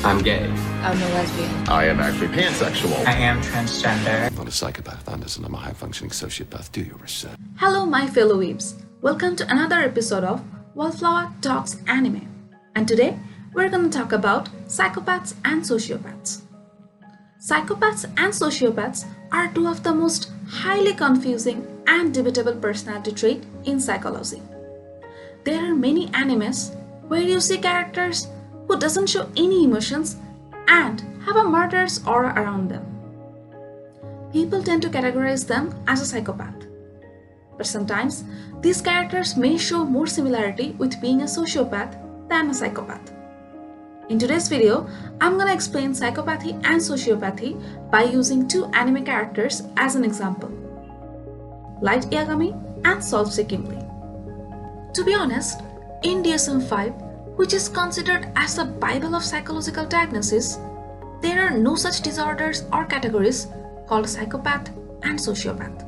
I'm gay. I'm a lesbian. I am actually pansexual. I am transgender. I'm not a psychopath, and I'm a high-functioning sociopath. Do your research. Hello my fellow weebs. Welcome to another episode of Wallflower Talks Anime. And today we're going to talk about psychopaths and sociopaths. Psychopaths and sociopaths are two of the most highly confusing and debatable personality traits in psychology. There are many animes where you see characters who doesn't show any emotions and have a murderous aura around them. People tend to categorize them as a psychopath. But sometimes these characters may show more similarity with being a sociopath than a psychopath. In today's video, I'm gonna explain psychopathy and sociopathy by using two anime characters as an example: Light Yagami and Solf J.Kimblee. To be honest, in DSM-5, which is considered as the Bible of psychological diagnosis, there are no such disorders or categories called psychopath and sociopath.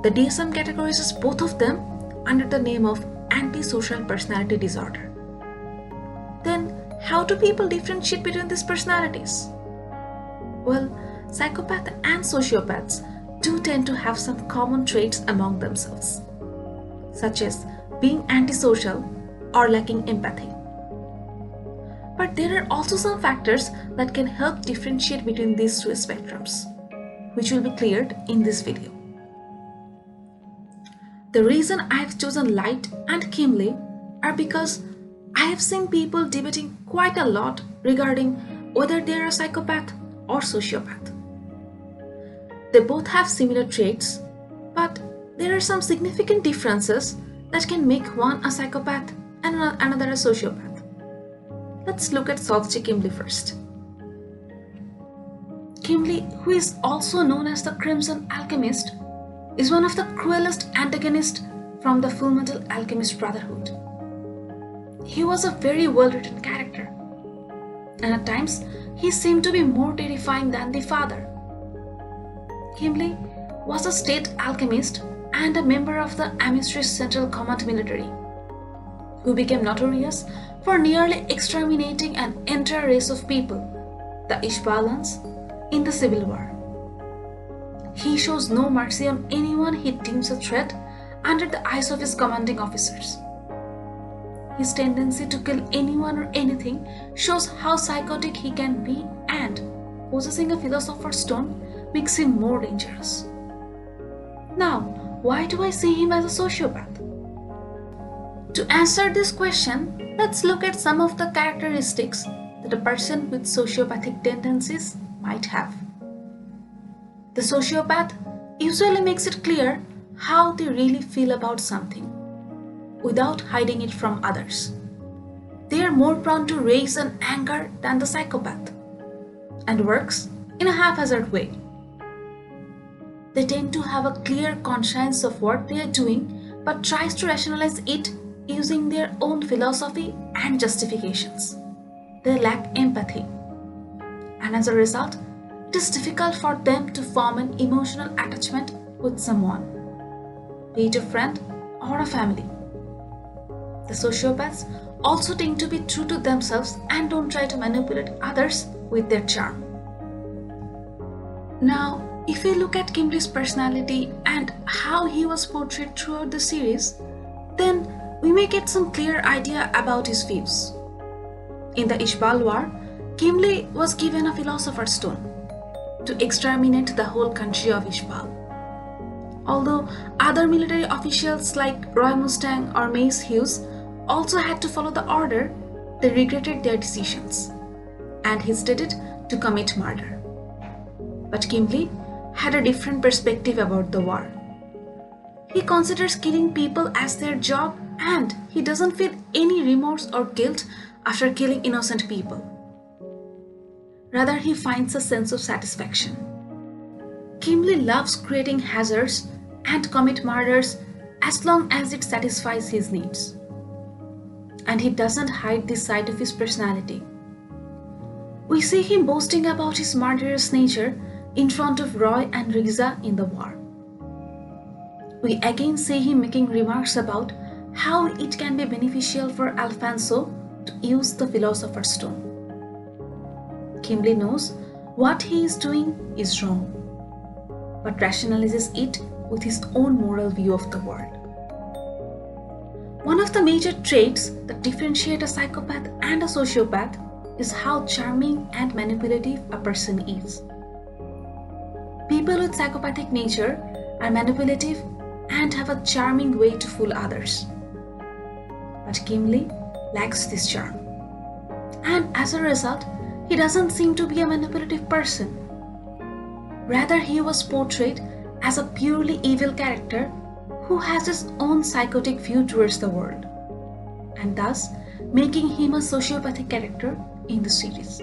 The DSM categorizes both of them under the name of antisocial personality disorder. Then, how do people differentiate between these personalities? Well, psychopath and sociopaths do tend to have some common traits among themselves, such as being antisocial or lacking empathy. But there are also some factors that can help differentiate between these two spectrums, which will be cleared in this video. The reason I have chosen Light and Kimblee are because I have seen people debating quite a lot regarding whether they are a psychopath or sociopath. They both have similar traits, but there are some significant differences that can make one a psychopath and another a sociopath. Let's look at Solf J.Kimblee first. Kimblee, who is also known as the Crimson Alchemist, is one of the cruelest antagonists from the Fullmetal Alchemist Brotherhood. He was a very well-written character, and at times he seemed to be more terrifying than the father. Kimblee was a state alchemist and a member of the Amistri's Central Command military, who became notorious for nearly exterminating an entire race of people, the Ishbalans, in the Civil War. He shows no mercy on anyone he deems a threat under the eyes of his commanding officers. His tendency to kill anyone or anything shows how psychotic he can be, and possessing a philosopher's stone makes him more dangerous. Now, why do I see him as a sociopath? To answer this question, let's look at some of the characteristics that a person with sociopathic tendencies might have. The sociopath usually makes it clear how they really feel about something, without hiding it from others. They are more prone to rage and anger than the psychopath, and works in a haphazard way. They tend to have a clear conscience of what they are doing, but tries to rationalize it using their own philosophy and justifications. They lack empathy, and as a result, it is difficult for them to form an emotional attachment with someone, be it a friend or a family. The sociopaths also tend to be true to themselves and don't try to manipulate others with their charm. Now, if we look at Kimblee's personality and how he was portrayed throughout the series, then we may get some clear idea about his views. In the Ishbal War, Kimblee was given a philosopher's stone to exterminate the whole country of Ishbal. Although other military officials like Roy Mustang or Mace Hughes also had to follow the order, they regretted their decisions and hesitated to commit murder. But Kimblee had a different perspective about the war. He considers killing people as their job, and he doesn't feel any remorse or guilt after killing innocent people. Rather, he finds a sense of satisfaction. Kimblee loves creating hazards and commit murders as long as it satisfies his needs. And he doesn't hide this side of his personality. We see him boasting about his murderous nature in front of Roy and Riza in the war. We again see him making remarks about how it can be beneficial for Alfonso to use the Philosopher's Stone. Kimblee knows what he is doing is wrong, but rationalizes it with his own moral view of the world. One of the major traits that differentiate a psychopath and a sociopath is how charming and manipulative a person is. People with psychopathic nature are manipulative and have a charming way to fool others. But Kimblee lacks this charm. And as a result, he doesn't seem to be a manipulative person. Rather, he was portrayed as a purely evil character who has his own psychotic view towards the world, and thus making him a sociopathic character in the series.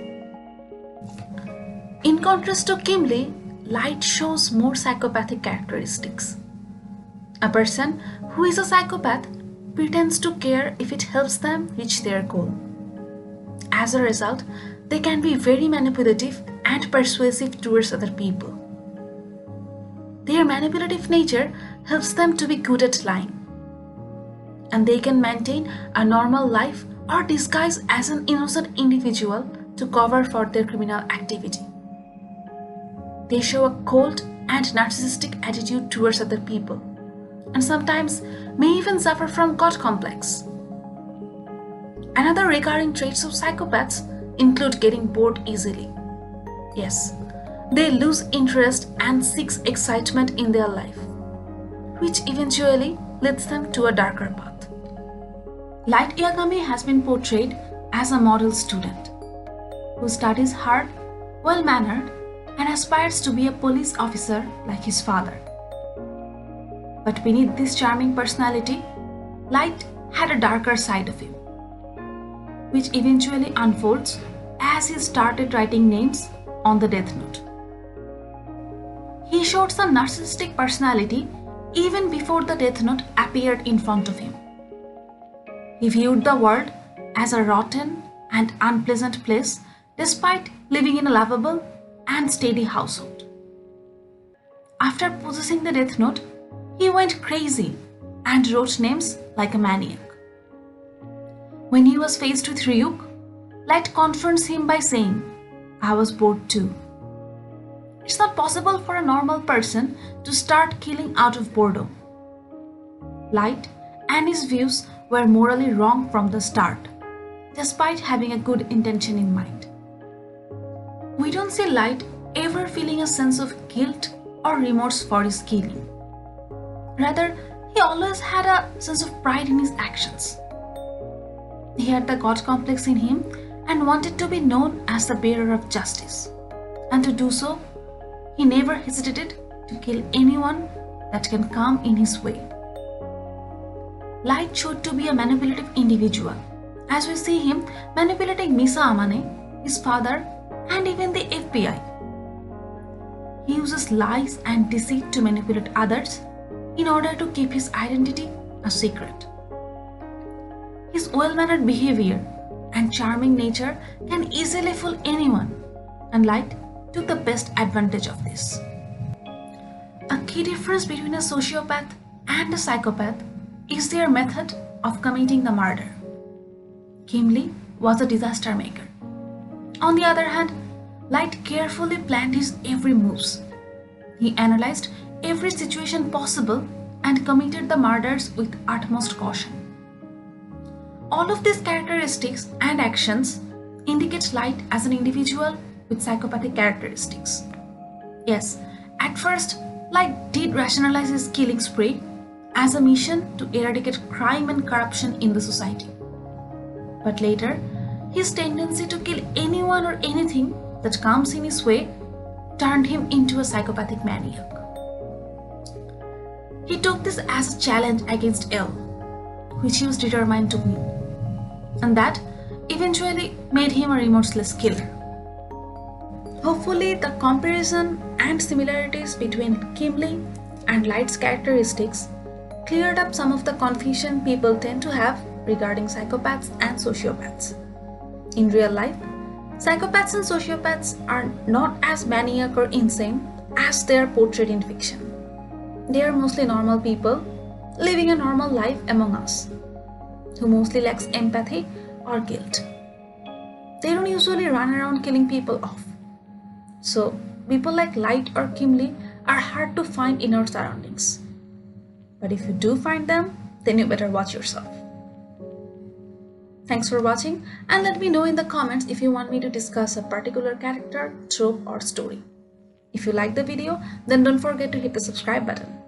In contrast to Kimblee, Light shows more psychopathic characteristics. A person who is a psychopath pretends to care if it helps them reach their goal. As a result, they can be very manipulative and persuasive towards other people. Their manipulative nature helps them to be good at lying, and they can maintain a normal life or disguise as an innocent individual to cover for their criminal activity. They show a cold and narcissistic attitude towards other people, and sometimes may even suffer from God complex. Another recurring traits of psychopaths include getting bored easily. Yes, they lose interest and seek excitement in their life, which eventually leads them to a darker path. Light Yagami has been portrayed as a model student who studies hard, well-mannered, and aspires to be a police officer like his father. But beneath this charming personality, Light had a darker side of him, which eventually unfolds as he started writing names on the death note. He showed some narcissistic personality even before the death note appeared in front of him. He viewed the world as a rotten and unpleasant place despite living in a lovable and steady household. After possessing the death note, he went crazy and wrote names like a maniac. When he was faced with Ryuk, Light confronts him by saying, "I was bored too." It's not possible for a normal person to start killing out of boredom. Light and his views were morally wrong from the start, despite having a good intention in mind. We don't see Light ever feeling a sense of guilt or remorse for his killing. Rather, he always had a sense of pride in his actions. He had the God complex in him and wanted to be known as the bearer of justice. And to do so, he never hesitated to kill anyone that can come in his way. Light showed to be a manipulative individual, as we see him manipulating Misa Amane, his father, and even the FBI. He uses lies and deceit to manipulate others in order to keep his identity a secret. His well-mannered behavior and charming nature can easily fool anyone, and Light took the best advantage of this. A key difference between a sociopath and a psychopath is their method of committing the murder. Kimblee was a disaster maker. On the other hand, Light carefully planned his every moves. He analyzed every situation possible and committed the murders with utmost caution. All of these characteristics and actions indicate Light as an individual with psychopathic characteristics. Yes, at first, Light did rationalize his killing spree as a mission to eradicate crime and corruption in the society. But later, his tendency to kill anyone or anything that comes in his way turned him into a psychopathic maniac. He took this as a challenge against L, which he was determined to win, and that eventually made him a remorseless killer. Hopefully, the comparison and similarities between Kimblee and Light's characteristics cleared up some of the confusion people tend to have regarding psychopaths and sociopaths. In real life, psychopaths and sociopaths are not as maniac or insane as they are portrayed in fiction. They are mostly normal people living a normal life among us, who mostly lacks empathy or guilt. They don't usually run around killing people off. So, people like Light or Kimblee are hard to find in our surroundings. But if you do find them, then you better watch yourself. Thanks for watching, and let me know in the comments if you want me to discuss a particular character, trope or story. If you like the video, then don't forget to hit the subscribe button.